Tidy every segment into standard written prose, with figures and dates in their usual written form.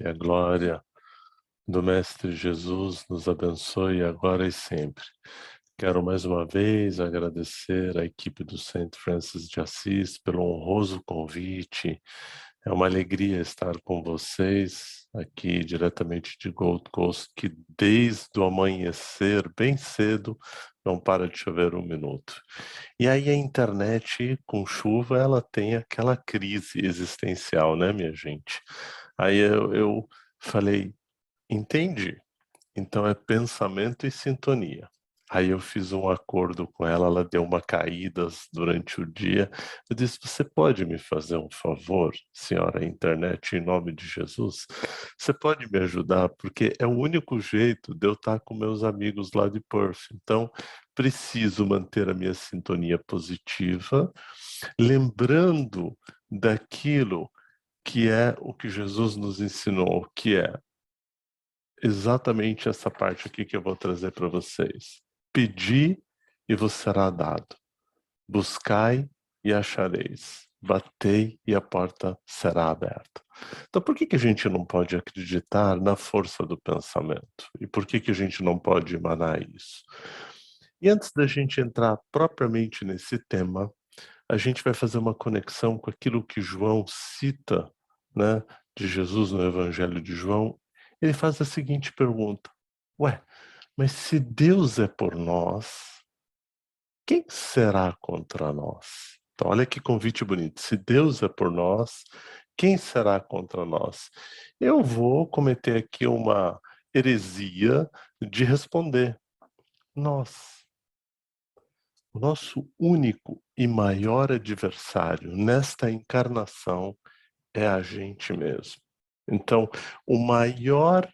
E a glória do Mestre Jesus nos abençoe agora e sempre. Quero mais uma vez agradecer à equipe do Saint Francis de Assis pelo honroso convite. É uma alegria estar com vocês aqui diretamente de Gold Coast, que desde o amanhecer, bem cedo, não para de chover um minuto. E aí a internet, com chuva, ela tem aquela crise existencial, né, minha gente? Aí eu falei, entende? Então é pensamento e sintonia. Aí eu fiz um acordo com ela, ela deu uma caída durante o dia. Eu disse, você pode me fazer um favor, senhora internet, em nome de Jesus? Você pode me ajudar? Porque é o único jeito de eu estar com meus amigos lá de Perth. Então, preciso manter a minha sintonia positiva, lembrando daquilo que é o que Jesus nos ensinou, que é exatamente essa parte aqui que eu vou trazer para vocês. Pedi e vos será dado. Buscai e achareis. Batei e a porta será aberta. Então por que a gente não pode acreditar na força do pensamento? E por que a gente não pode emanar isso? E antes da gente entrar propriamente nesse tema, a gente vai fazer uma conexão com aquilo que João cita, né, de Jesus no Evangelho de João. Ele faz a seguinte pergunta: ué, mas se Deus é por nós, quem será contra nós? Então, olha que convite bonito. Se Deus é por nós, quem será contra nós? Eu vou cometer aqui uma heresia de responder: nós. O nosso único e maior adversário nesta encarnação é a gente mesmo. Então, o maior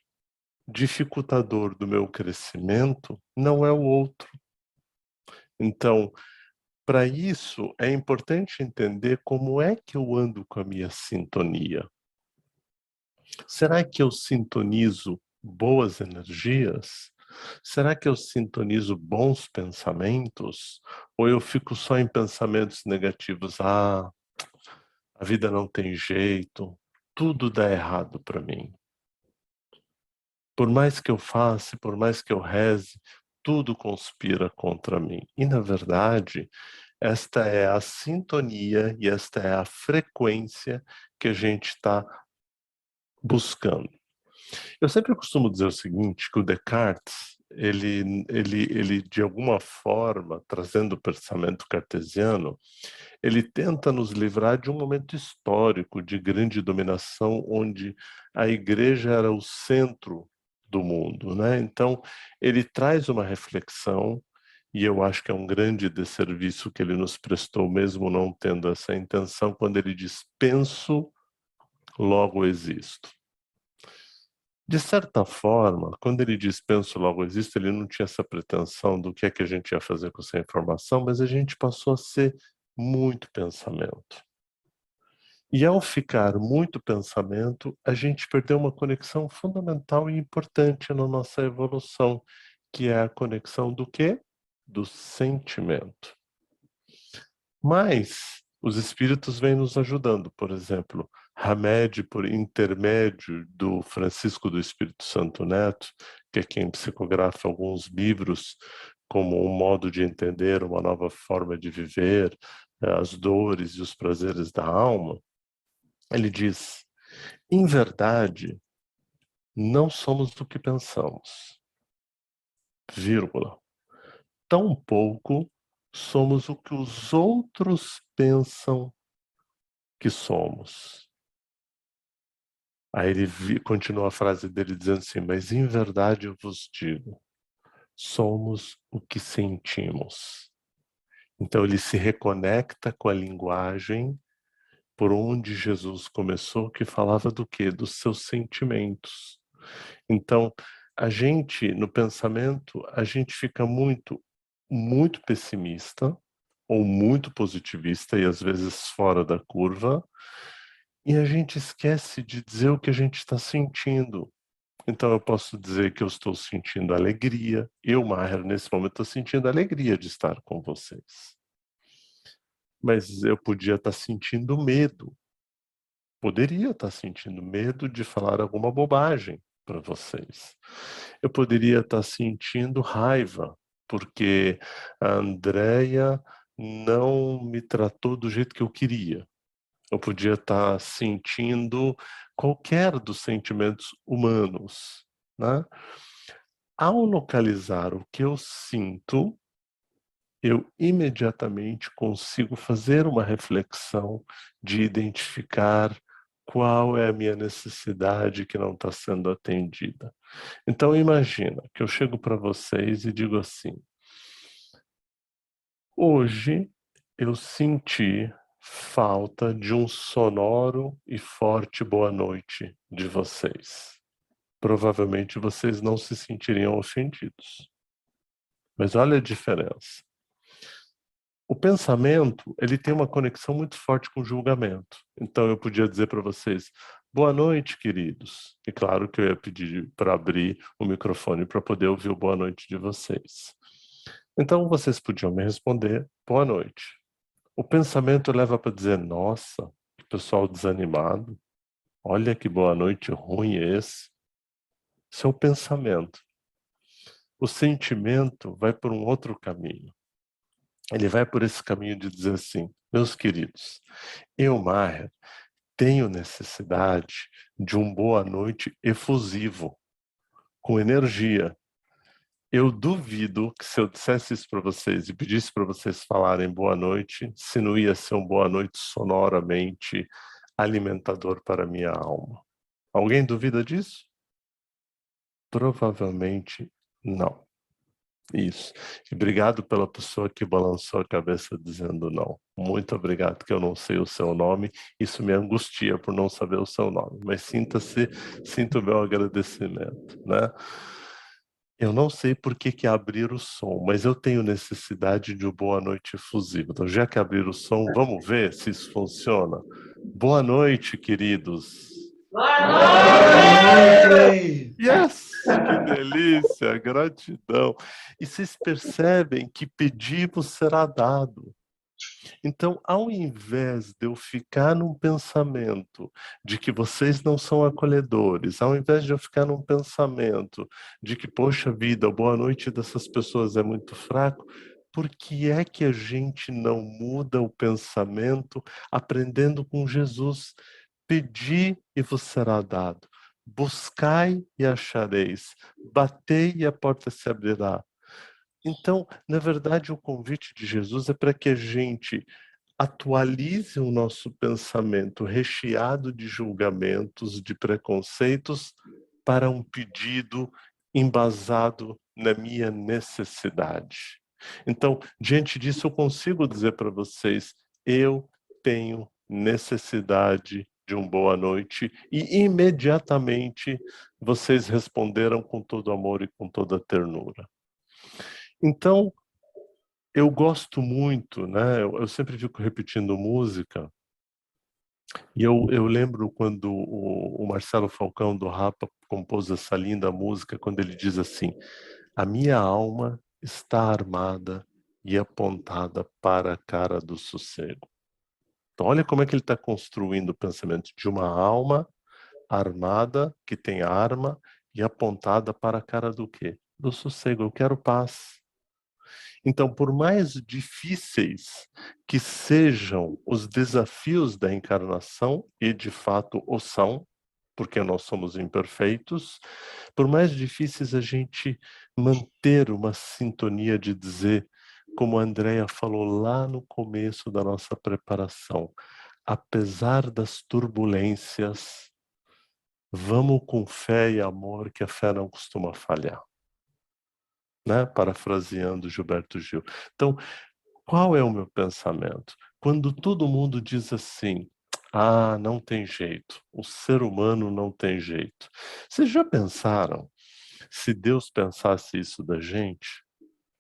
dificultador do meu crescimento não é o outro. Então, para isso, é importante entender como é que eu ando com a minha sintonia. Será que eu sintonizo boas energias? Será que eu sintonizo bons pensamentos? Ou eu fico só em pensamentos negativos? Ah, a vida não tem jeito, tudo dá errado para mim. Por mais que eu faça, por mais que eu reze, tudo conspira contra mim. E, na verdade, esta é a sintonia e esta é a frequência que a gente está buscando. Eu sempre costumo dizer o seguinte, que o Descartes, ele de alguma forma, trazendo o pensamento cartesiano, ele tenta nos livrar de um momento histórico de grande dominação, onde a igreja era o centro do mundo, né? Então, ele traz uma reflexão, e eu acho que é um grande desserviço que ele nos prestou, mesmo não tendo essa intenção, quando ele diz, penso, logo existo. De certa forma, quando ele diz penso logo existo, ele não tinha essa pretensão do que é que a gente ia fazer com essa informação, mas a gente passou a ser muito pensamento. E ao ficar muito pensamento, a gente perdeu uma conexão fundamental e importante na nossa evolução, que é a conexão do quê? Do sentimento. Mas os espíritos vêm nos ajudando, por exemplo, Hamed, por intermédio do Francisco do Espírito Santo Neto, que é quem psicografa alguns livros como um modo de entender uma nova forma de viver, as dores e os prazeres da alma, ele diz, em verdade, não somos o que pensamos, vírgula. Tampouco somos o que os outros pensam que somos. Aí ele continua a frase dele dizendo assim, mas em verdade eu vos digo, somos o que sentimos. Então ele se reconecta com a linguagem por onde Jesus começou, que falava do quê? Dos seus sentimentos. Então, a gente, no pensamento, a gente fica muito pessimista ou muito positivista e às vezes fora da curva, e a gente esquece de dizer o que a gente está sentindo. Então eu posso dizer que eu estou sentindo alegria. Eu, Maher, nesse momento estou sentindo alegria de estar com vocês. Mas eu podia estar sentindo medo. poderia estar sentindo medo de falar alguma bobagem para vocês. Eu poderia estar sentindo raiva, porque a Andrea não me tratou do jeito que eu queria. Eu podia estar sentindo qualquer dos sentimentos humanos, né? Ao localizar o que eu sinto, eu imediatamente consigo fazer uma reflexão de identificar qual é a minha necessidade que não está sendo atendida. Então imagina que eu chego para vocês e digo assim: hoje eu senti falta de um sonoro e forte boa noite de vocês. Provavelmente vocês não se sentiriam ofendidos. Mas olha a diferença. O pensamento, ele tem uma conexão muito forte com o julgamento. Então eu podia dizer para vocês: boa noite, queridos. E claro que eu ia pedir para abrir o microfone para poder ouvir o boa noite de vocês. Então vocês podiam me responder: boa noite. O pensamento leva para dizer: nossa, que pessoal desanimado. Olha que boa noite ruim esse. Isso é o pensamento. O sentimento vai por um outro caminho. Ele vai por esse caminho de dizer assim: meus queridos, eu, Maher, tenho necessidade de um boa noite efusivo, com energia. Eu duvido que se eu dissesse isso para vocês e pedisse para vocês falarem boa noite, se não ia ser um boa noite sonoramente alimentador para a minha alma. Alguém duvida disso? Provavelmente não. Isso. E obrigado pela pessoa que balançou a cabeça dizendo não. Muito obrigado, que eu não sei o seu nome. Isso me angustia por não saber o seu nome. Mas sinta o meu agradecimento, né? Eu não sei por que abrir o som, mas eu tenho necessidade de uma boa noite efusiva. Então, já que abrir o som, vamos ver se isso funciona. Boa noite, queridos. Boa noite! Yes! Que delícia, gratidão. E vocês percebem que pedimos será dado. Então, ao invés de eu ficar num pensamento de que vocês não são acolhedores, ao invés de eu ficar num pensamento de que, poxa vida, a boa noite dessas pessoas é muito fraco, por que é que a gente não muda o pensamento aprendendo com Jesus? Pedi e vos será dado. Buscai e achareis. Batei e a porta se abrirá. Então, na verdade, o convite de Jesus é para que a gente atualize o nosso pensamento recheado de julgamentos, de preconceitos, para um pedido embasado na minha necessidade. Então, diante disso, eu consigo dizer para vocês: eu tenho necessidade de uma boa noite, e imediatamente vocês responderam com todo amor e com toda ternura. Então, eu gosto muito, né? Eu sempre fico repetindo música, e eu lembro quando o Marcelo Falcão do Rapa compôs essa linda música, quando ele diz assim: a minha alma está armada e apontada para a cara do sossego. Então, olha como é que ele está construindo o pensamento de uma alma armada, que tem arma, e apontada para a cara do quê? Do sossego. Eu quero paz. Então, por mais difíceis que sejam os desafios da encarnação, e de fato o são, porque nós somos imperfeitos, por mais difíceis a gente manter uma sintonia de dizer, como a Andrea falou lá no começo da nossa preparação, apesar das turbulências, vamos com fé e amor, que a fé não costuma falhar. Né? Parafraseando Gilberto Gil. Então, qual é o meu pensamento? Quando todo mundo diz assim: ah, não tem jeito, o ser humano não tem jeito. Vocês já pensaram, se Deus pensasse isso da gente,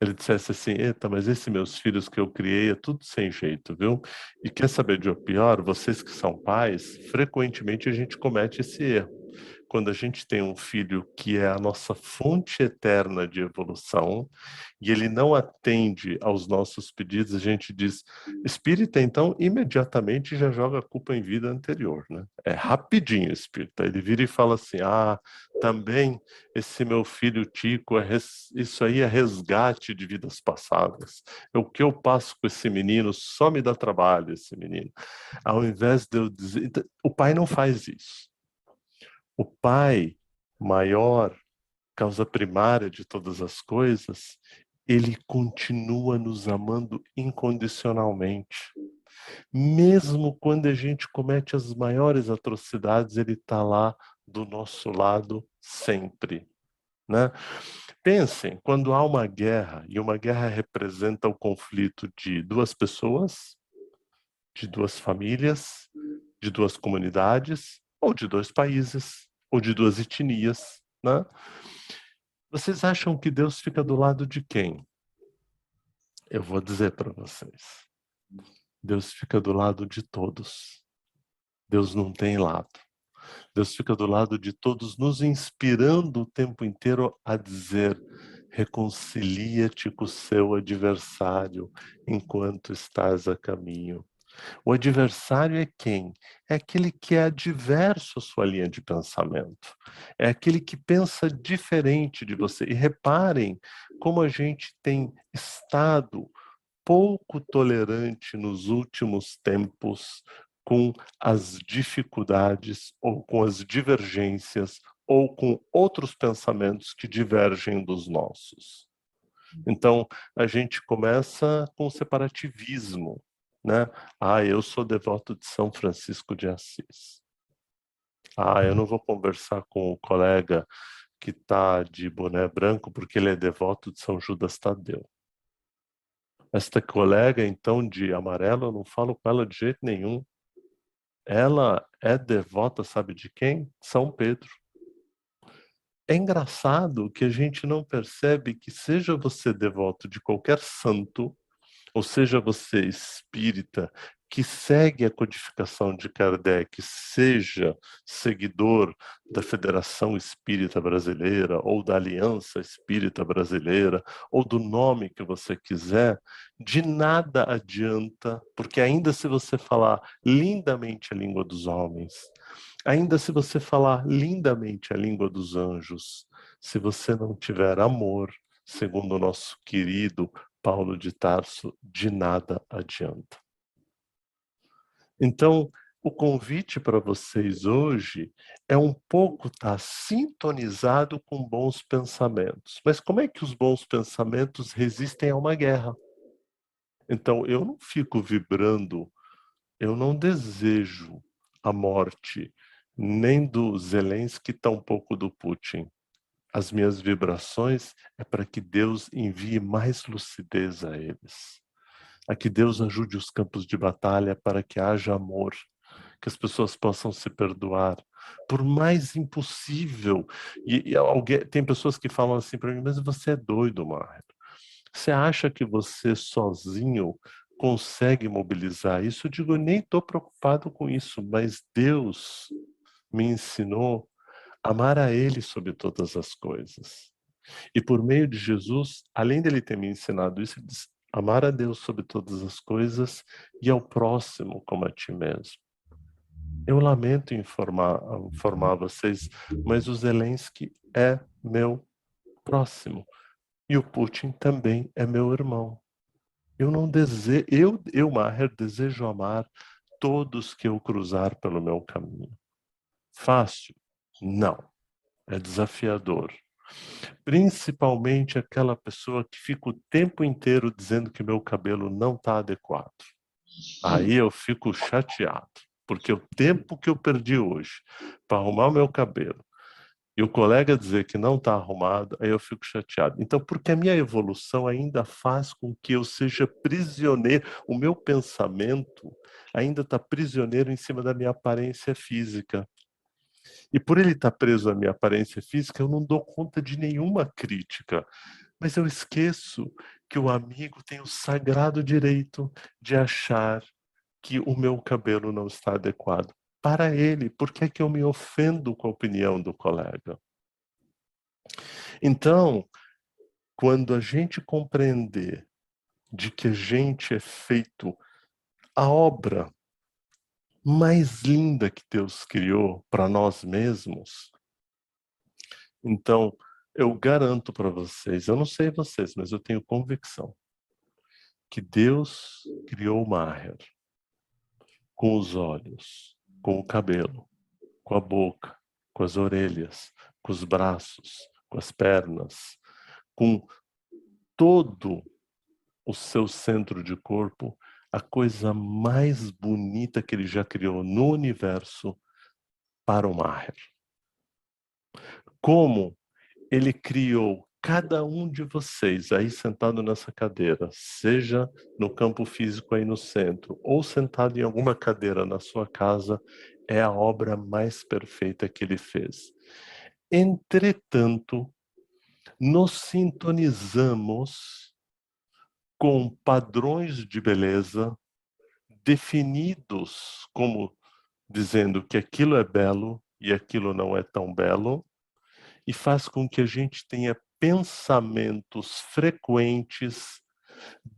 ele dissesse assim: eita, mas esses meus filhos que eu criei é tudo sem jeito, viu? E quer saber de o pior? Vocês que são pais, frequentemente a gente comete esse erro. Quando a gente tem um filho que é a nossa fonte eterna de evolução, e ele não atende aos nossos pedidos, a gente diz, espírita, então, imediatamente já joga a culpa em vida anterior, né? É rapidinho, espírita. Ele vira e fala assim, também esse meu filho Tico, isso aí é resgate de vidas passadas. O que eu passo com esse menino só me dá trabalho, esse menino. Ao invés de eu dizer... O pai não faz isso. O pai maior, causa primária de todas as coisas, ele continua nos amando incondicionalmente. Mesmo quando a gente comete as maiores atrocidades, ele está lá do nosso lado sempre, né? Pensem, quando há uma guerra, e uma guerra representa o conflito de duas pessoas, de duas famílias, de duas comunidades, ou de dois países, ou de duas etnias, né? Vocês acham que Deus fica do lado de quem? Eu vou dizer para vocês. Deus fica do lado de todos. Deus não tem lado. Deus fica do lado de todos, nos inspirando o tempo inteiro a dizer: reconcilia-te com o seu adversário enquanto estás a caminho. O adversário é quem? É aquele que é adverso à sua linha de pensamento. É aquele que pensa diferente de você. E reparem como a gente tem estado pouco tolerante nos últimos tempos com as dificuldades ou com as divergências ou com outros pensamentos que divergem dos nossos. Então, a gente começa com o separativismo, né? Eu sou devoto de São Francisco de Assis. Eu não vou conversar com o colega que está de boné branco porque ele é devoto de São Judas Tadeu. Esta colega, então, de amarelo, eu não falo com ela de jeito nenhum. Ela é devota, sabe de quem? São Pedro. É engraçado que a gente não percebe que seja você devoto de qualquer santo, ou seja você espírita que segue a codificação de Kardec, seja seguidor da Federação Espírita Brasileira, ou da Aliança Espírita Brasileira, ou do nome que você quiser, de nada adianta, porque ainda se você falar lindamente a língua dos homens, ainda se você falar lindamente a língua dos anjos, se você não tiver amor, segundo o nosso querido Paulo de Tarso, de nada adianta. Então, o convite para vocês hoje é um pouco estar sintonizado com bons pensamentos. Mas como é que os bons pensamentos resistem a uma guerra? Então, eu não fico vibrando, eu não desejo a morte nem do Zelensky, tampouco do Putin. As minhas vibrações é para que Deus envie mais lucidez a eles. A que Deus ajude os campos de batalha para que haja amor, que as pessoas possam se perdoar. Por mais impossível. Tem pessoas que falam assim para mim, mas você é doido, Mário. Você acha que você sozinho consegue mobilizar isso? Eu digo, eu nem estou preocupado com isso, mas Deus me ensinou a amar a Ele sobre todas as coisas. E por meio de Jesus, além dele ter me ensinado isso, ele diz, amar a Deus sobre todas as coisas e ao próximo como a ti mesmo. Eu lamento informar vocês, mas o Zelensky é meu próximo. E o Putin também é meu irmão. Eu não desejo, Maher, desejo amar todos que eu cruzar pelo meu caminho. Fácil? Não. É desafiador. Principalmente aquela pessoa que fica o tempo inteiro dizendo que meu cabelo não está adequado. Aí eu fico chateado, porque o tempo que eu perdi hoje para arrumar o meu cabelo e o colega dizer que não está arrumado, aí eu fico chateado. Então, porque a minha evolução ainda faz com que eu seja prisioneiro, o meu pensamento ainda está prisioneiro em cima da minha aparência física. E por ele estar preso à minha aparência física, eu não dou conta de nenhuma crítica. Mas eu esqueço que o amigo tem o sagrado direito de achar que o meu cabelo não está adequado. para ele. Por que é que eu me ofendo com a opinião do colega? Então, quando a gente compreender de que a gente é feito a obra mais linda que Deus criou para nós mesmos, então eu garanto para vocês, eu não sei vocês, mas eu tenho convicção que Deus criou o Maher com os olhos, com o cabelo, com a boca, com as orelhas, com os braços, com as pernas, com todo o seu centro de corpo, a coisa mais bonita que ele já criou no universo para o Maher. Como ele criou cada um de vocês aí sentado nessa cadeira, seja no campo físico aí no centro, ou sentado em alguma cadeira na sua casa, é a obra mais perfeita que ele fez. Entretanto, nos sintonizamos com padrões de beleza definidos como dizendo que aquilo é belo e aquilo não é tão belo, e faz com que a gente tenha pensamentos frequentes,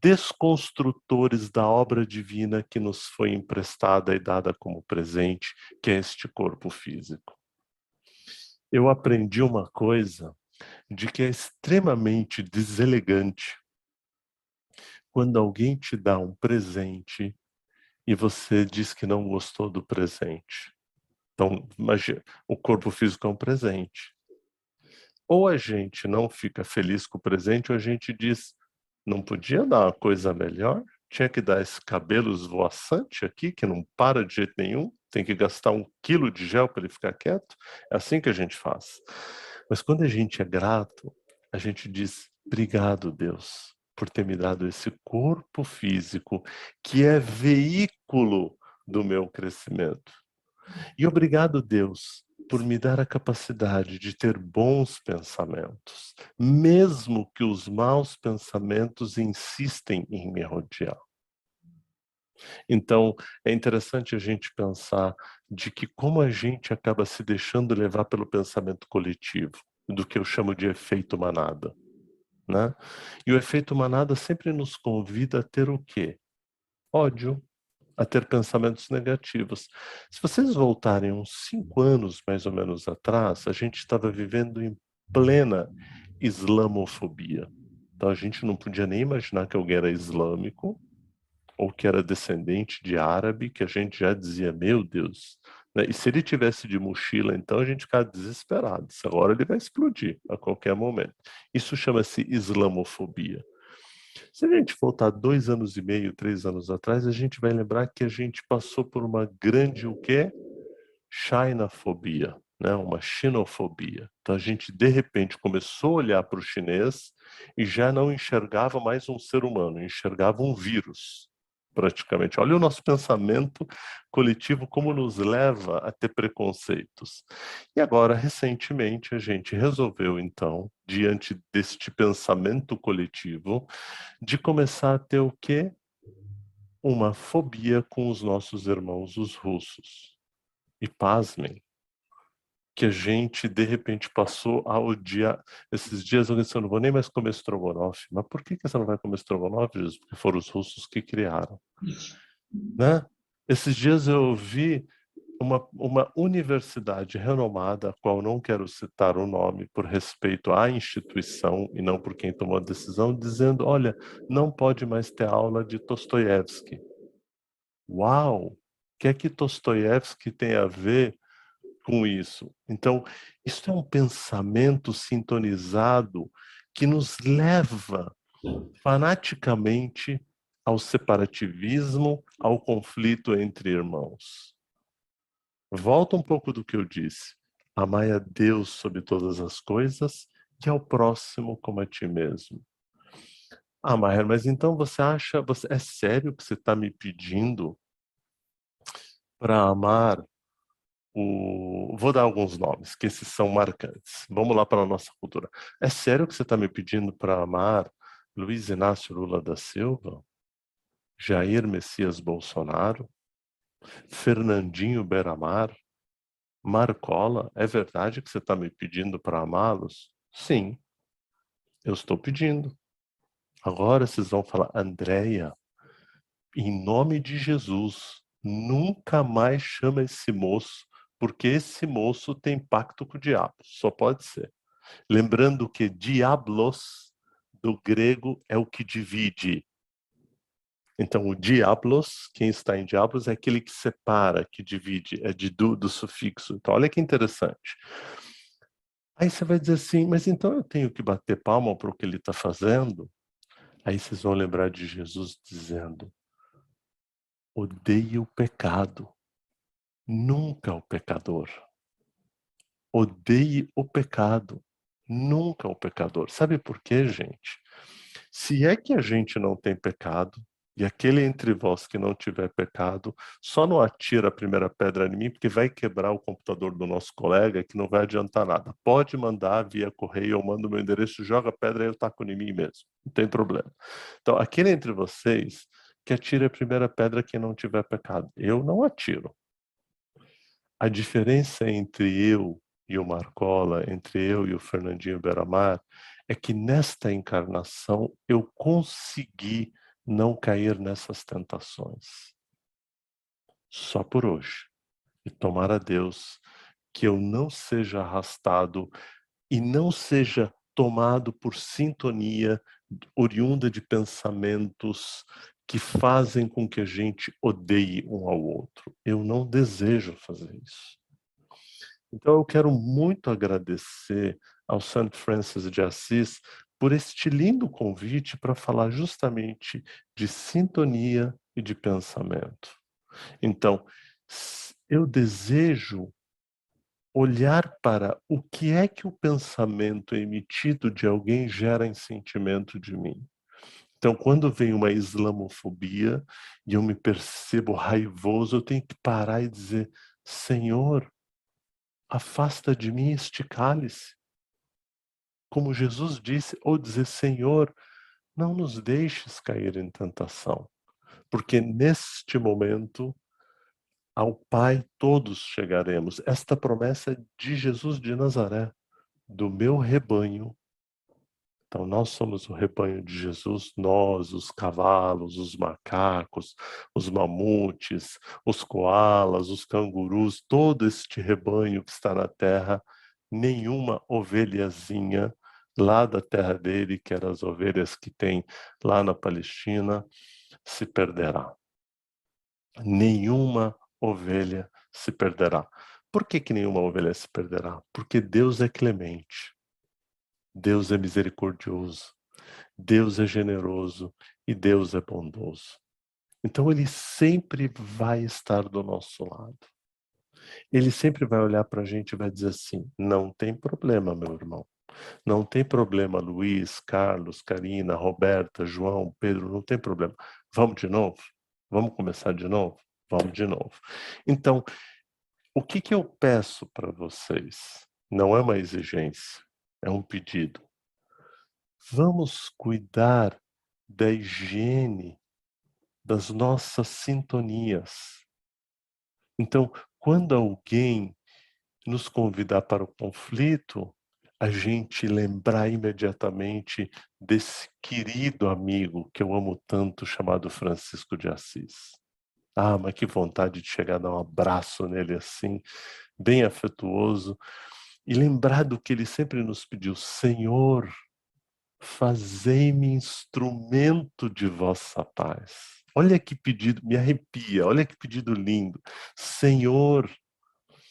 desconstrutores da obra divina que nos foi emprestada e dada como presente, que é este corpo físico. Eu aprendi uma coisa de que é extremamente deselegante quando alguém te dá um presente e você diz que não gostou do presente. Então, imagina, o corpo físico é um presente. Ou a gente não fica feliz com o presente, ou a gente diz, não podia dar uma coisa melhor? Tinha que dar esse cabelo esvoaçante aqui, que não para de jeito nenhum? Tem que gastar 1 quilo de gel para ele ficar quieto? É assim que a gente faz. Mas quando a gente é grato, a gente diz, obrigado, Deus, por ter me dado esse corpo físico, que é veículo do meu crescimento. E obrigado, Deus, por me dar a capacidade de ter bons pensamentos, mesmo que os maus pensamentos insistem em me rodear. Então, é interessante a gente pensar de que como a gente acaba se deixando levar pelo pensamento coletivo, do que eu chamo de efeito manada, né? E o efeito manada sempre nos convida a ter o quê? Ódio, a ter pensamentos negativos. Se vocês voltarem uns 5 anos, mais ou menos, atrás, a gente estava vivendo em plena islamofobia. Então a gente não podia nem imaginar que alguém era islâmico ou que era descendente de árabe, que a gente já dizia, meu Deus. Né? E se ele tivesse de mochila, então a gente ficava desesperado. Agora ele vai explodir a qualquer momento. Isso chama-se islamofobia. Se a gente voltar 2 anos e meio, 3 anos atrás, a gente vai lembrar que a gente passou por uma grande, o quê? Chinafobia, né? Uma xenofobia. Então a gente, de repente, começou a olhar para o chinês e já não enxergava mais um ser humano, enxergava um vírus, praticamente. Olha o nosso pensamento coletivo como nos leva a ter preconceitos. E agora, recentemente, a gente resolveu, então, diante deste pensamento coletivo, de começar a ter o quê? Uma fobia com os nossos irmãos, os russos. E pasmem, que a gente de repente passou a odiar. Esses dias eu disse, eu não vou nem mais comer estrogonofe. Mas por que você não vai comer estrogonofe, Jesus? Porque foram os russos que criaram. Né? Esses dias eu vi uma universidade renomada, a qual não quero citar o nome por respeito à instituição e não por quem tomou a decisão, dizendo, olha, não pode mais ter aula de Dostoiévski. Uau! O que é que Dostoiévski tem a ver com isso? Então, isso é um pensamento sintonizado que nos leva fanaticamente ao separativismo, ao conflito entre irmãos. Volta um pouco do que eu disse. Amai a Deus sobre todas as coisas e ao próximo como a ti mesmo. Ah, Maher, mas então você acha, é sério que você está me pedindo para amar o... Vou dar alguns nomes, que esses são marcantes. Vamos lá para a nossa cultura. É sério que você está me pedindo para amar Luiz Inácio Lula da Silva? Jair Messias Bolsonaro? Fernandinho Beiramar, Marcola, é verdade que você está me pedindo para amá-los? Sim, eu estou pedindo. Agora vocês vão falar, Andréia, em nome de Jesus, nunca mais chama esse moço, porque esse moço tem pacto com o diabo, só pode ser. Lembrando que diablos, do grego, é o que divide. Então, o diablos, quem está em diablos, é aquele que separa, que divide, é do sufixo. Então, olha que interessante. Aí você vai dizer assim, mas então eu tenho que bater palma para o que ele está fazendo? Aí vocês vão lembrar de Jesus dizendo, odeie o pecado, nunca o pecador. Odeie o pecado, nunca o pecador. Sabe por quê, gente? Se é que a gente não tem pecado, e aquele entre vós que não tiver pecado, só não atira a primeira pedra em mim, porque vai quebrar o computador do nosso colega, que não vai adiantar nada. Pode mandar via correio, eu mando meu endereço, joga a pedra e eu taco em mim mesmo. Não tem problema. Então, aquele entre vocês que atire a primeira pedra quem não tiver pecado. Eu não atiro. A diferença entre eu e o Marcola, entre eu e o Fernandinho Beiramar, é que nesta encarnação eu consegui não cair nessas tentações. Só por hoje. E tomara a Deus que eu não seja arrastado e não seja tomado por sintonia oriunda de pensamentos que fazem com que a gente odeie um ao outro. Eu não desejo fazer isso. Então eu quero muito agradecer ao St. Francis de Assis por este lindo convite para falar justamente de sintonia e de pensamento. Então, eu desejo olhar para o que é que o pensamento emitido de alguém gera em sentimento de mim. Então, quando vem uma islamofobia e eu me percebo raivoso, eu tenho que parar e dizer, Senhor, afasta de mim este cálice. Como Jesus disse, ou dizer, Senhor, não nos deixes cair em tentação, porque neste momento ao Pai todos chegaremos. Esta promessa é de Jesus de Nazaré, do meu rebanho. Então nós somos o rebanho de Jesus, nós, os cavalos, os macacos, os mamutes, os coalas, os cangurus, todo este rebanho que está na terra, nenhuma ovelhazinha lá da terra dele, que eram as ovelhas que tem lá na Palestina, se perderá. Nenhuma ovelha se perderá. Por que nenhuma ovelha se perderá? Porque Deus é clemente, Deus é misericordioso, Deus é generoso e Deus é bondoso. Então ele sempre vai estar do nosso lado. Ele sempre vai olhar para a gente e vai dizer assim, não tem problema, meu irmão. Não tem problema, Luiz, Carlos, Karina, Roberta, João, Pedro, não tem problema. Vamos de novo? Vamos começar de novo? Vamos de novo. Então, o que eu peço para vocês? Não é uma exigência, é um pedido. Vamos cuidar da higiene das nossas sintonias. Então, quando alguém nos convidar para o conflito, a gente lembrar imediatamente desse querido amigo que eu amo tanto, chamado Francisco de Assis. Ah, mas que vontade de chegar a dar um abraço nele assim, bem afetuoso, e lembrar do que ele sempre nos pediu, Senhor, fazei-me instrumento de vossa paz. Olha que pedido, me arrepia, olha que pedido lindo. Senhor,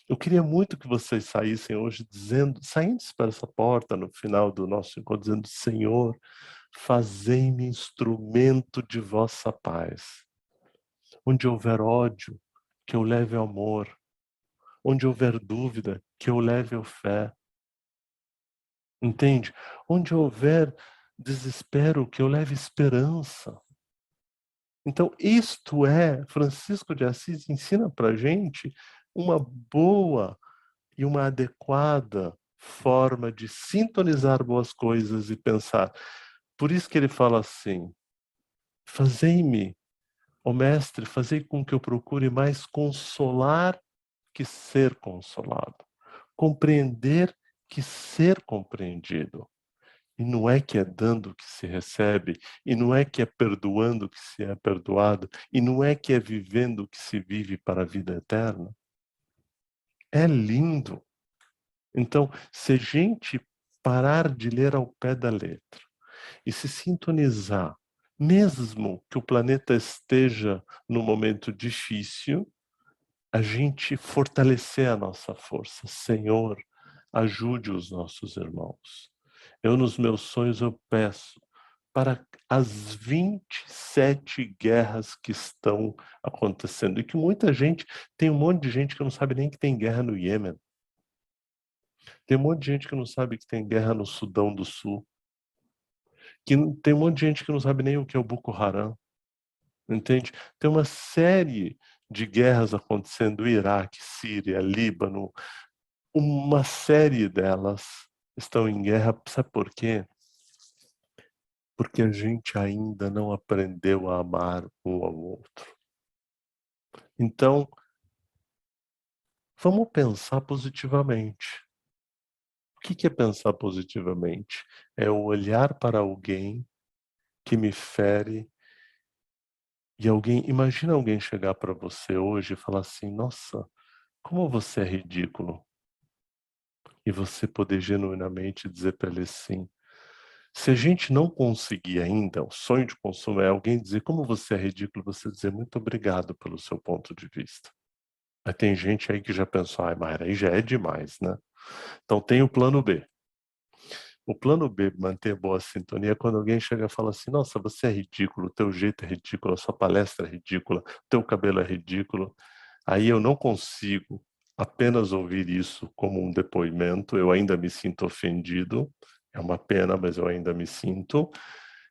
eu queria muito que vocês saíssem hoje dizendo, saindo para essa porta no final do nosso encontro, dizendo, Senhor, fazei-me instrumento de vossa paz. Onde houver ódio, que eu leve amor. Onde houver dúvida, que eu leve a fé. Entende? Onde houver desespero, que eu leve esperança. Então, isto é, Francisco de Assis ensina para gente uma boa e uma adequada forma de sintonizar boas coisas e pensar. Por isso que ele fala assim, fazei-me Ó Mestre, fazei com que eu procure mais consolar que ser consolado, compreender que ser compreendido. E não é que é dando que se recebe, e não é que é perdoando que se é perdoado, e não é que é vivendo que se vive para a vida eterna. É lindo. Então, se a gente parar de ler ao pé da letra e se sintonizar, mesmo que o planeta esteja num momento difícil, a gente fortalecer a nossa força. Senhor, ajude os nossos irmãos. Eu, nos meus sonhos, eu peço para as 27 guerras que estão acontecendo. E que muita gente, tem um monte de gente que não sabe nem que tem guerra no Iêmen. Tem um monte de gente que não sabe que tem guerra no Sudão do Sul. Tem um monte de gente que não sabe nem o que é o Boko Haram. Entende? Tem uma série de guerras acontecendo, Iraque, Síria, Líbano, uma série delas estão em guerra. Sabe por quê? Porque a gente ainda não aprendeu a amar um ao outro. Então, vamos pensar positivamente. O que é pensar positivamente? É eu olhar para alguém que me fere e imagina alguém chegar para você hoje e falar assim: nossa, como você é ridículo. E você poder genuinamente dizer para ele assim: se a gente não conseguir ainda, o sonho de consumo é alguém dizer como você é ridículo, você dizer muito obrigado pelo seu ponto de vista. Mas tem gente aí que já pensou, ai, mas aí já é demais, né? Então tem o plano B. O plano B, manter boa sintonia, é quando alguém chega e fala assim: nossa, você é ridículo, o teu jeito é ridículo, a sua palestra é ridícula, o teu cabelo é ridículo. Aí eu não consigo apenas ouvir isso como um depoimento, eu ainda me sinto ofendido, é uma pena, mas eu ainda me sinto.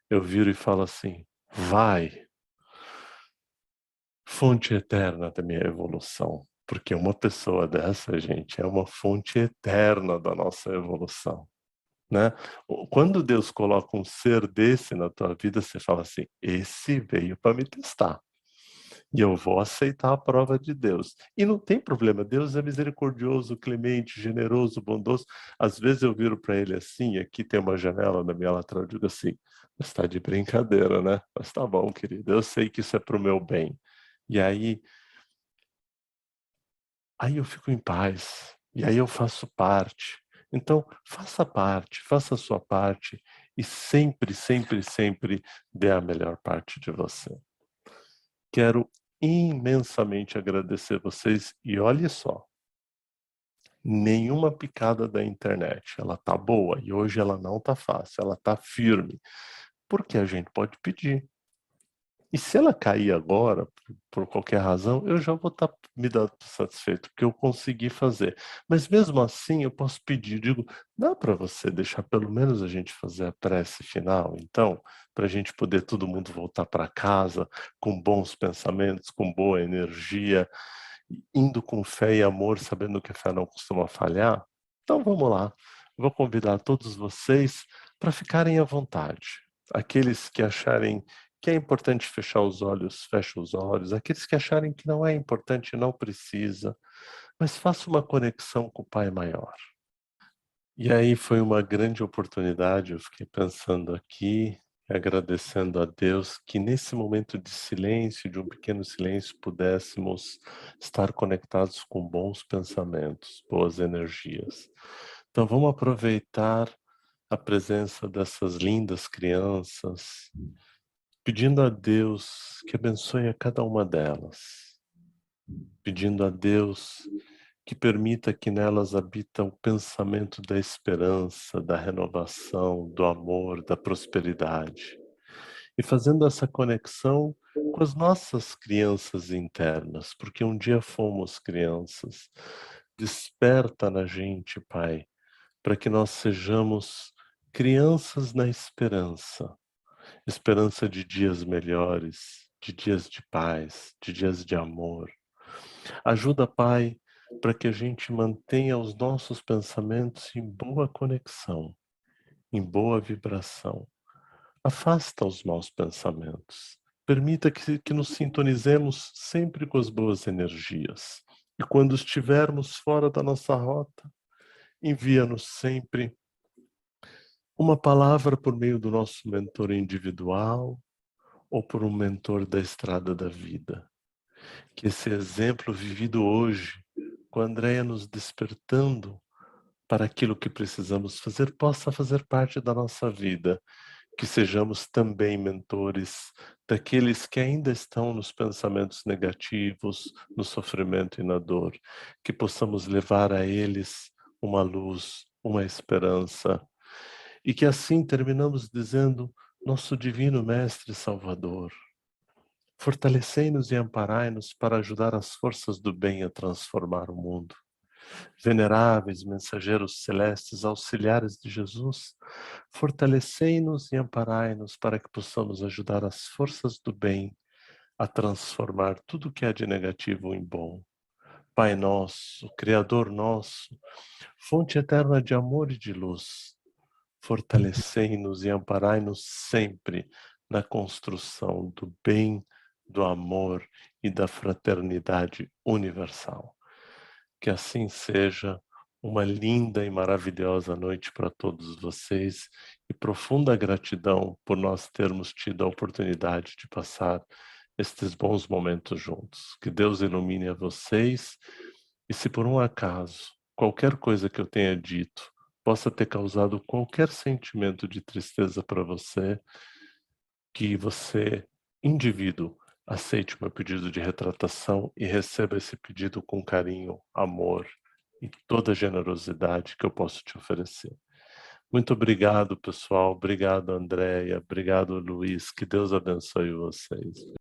Eu viro e falo assim: vai, fonte eterna da minha evolução. Porque uma pessoa dessa, gente, é uma fonte eterna da nossa evolução. Né? Quando Deus coloca um ser desse na tua vida, você fala assim: esse veio para me testar. E eu vou aceitar a prova de Deus. E não tem problema, Deus é misericordioso, clemente, generoso, bondoso. Às vezes eu viro para ele assim, aqui tem uma janela na minha lateral, eu digo assim: está de brincadeira, né? Mas tá bom, querido, eu sei que isso é para o meu bem. E aí eu fico em paz. E aí eu faço parte. Então, faça parte, faça a sua parte e sempre, sempre, sempre dê a melhor parte de você. Quero imensamente agradecer vocês e olhe só, nenhuma picada da internet, ela tá boa e hoje ela não tá fácil, ela tá firme, porque a gente pode pedir. E se ela cair agora, por qualquer razão, eu já vou estar me dando satisfeito, porque eu consegui fazer. Mas mesmo assim, eu posso pedir, digo, dá para você deixar pelo menos a gente fazer a prece final, então, para a gente poder todo mundo voltar para casa com bons pensamentos, com boa energia, indo com fé e amor, sabendo que a fé não costuma falhar? Então vamos lá. Vou convidar todos vocês para ficarem à vontade. Aqueles que acharem que é importante fechar os olhos, fecha os olhos. Aqueles que acharem que não é importante, não precisa. Mas faça uma conexão com o Pai Maior. E aí foi uma grande oportunidade, eu fiquei pensando aqui, agradecendo a Deus que nesse momento de silêncio, de um pequeno silêncio, pudéssemos estar conectados com bons pensamentos, boas energias. Então vamos aproveitar a presença dessas lindas crianças, pedindo a Deus que abençoe a cada uma delas, pedindo a Deus que permita que nelas habita o pensamento da esperança, da renovação, do amor, da prosperidade. E fazendo essa conexão com as nossas crianças internas, porque um dia fomos crianças. Desperta na gente, Pai, para que nós sejamos crianças na esperança, esperança de dias melhores, de dias de paz, de dias de amor. Ajuda, Pai, para que a gente mantenha os nossos pensamentos em boa conexão, em boa vibração. Afasta os maus pensamentos. Permita que nos sintonizemos sempre com as boas energias. E quando estivermos fora da nossa rota, envia-nos sempre uma palavra por meio do nosso mentor individual ou por um mentor da estrada da vida. Que esse exemplo vivido hoje, com a Andréia nos despertando para aquilo que precisamos fazer, possa fazer parte da nossa vida. Que sejamos também mentores daqueles que ainda estão nos pensamentos negativos, no sofrimento e na dor. Que possamos levar a eles uma luz, uma esperança. E que assim terminamos dizendo, nosso divino Mestre Salvador, fortalecei-nos e amparai-nos para ajudar as forças do bem a transformar o mundo. Veneráveis mensageiros celestes, auxiliares de Jesus, fortalecei-nos e amparai-nos para que possamos ajudar as forças do bem a transformar tudo que há de negativo em bom. Pai nosso, Criador nosso, fonte eterna de amor e de luz, fortalecei-nos e amparai-nos sempre na construção do bem, do amor e da fraternidade universal. Que assim seja. Uma linda e maravilhosa noite para todos vocês e profunda gratidão por nós termos tido a oportunidade de passar estes bons momentos juntos. Que Deus ilumine a vocês e se por um acaso qualquer coisa que eu tenha dito possa ter causado qualquer sentimento de tristeza para você, que você, indivíduo, aceite o meu pedido de retratação e receba esse pedido com carinho, amor e toda a generosidade que eu posso te oferecer. Muito obrigado, pessoal. Obrigado, Andréia. Obrigado, Luiz. Que Deus abençoe vocês.